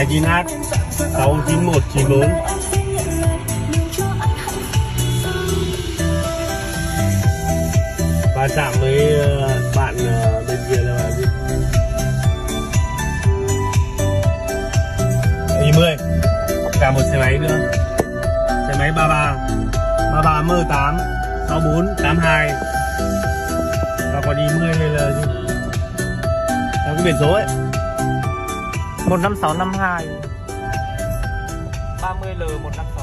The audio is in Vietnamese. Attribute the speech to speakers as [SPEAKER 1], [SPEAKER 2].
[SPEAKER 1] 29H 69194. Va chạm với bạn bên kia là bạn gì? I10. Cả một xe máy nữa. Xe máy 33 M8 6482. Và còn I10 hay là gì? Theo cái biển số ấy
[SPEAKER 2] 15652 30L 156.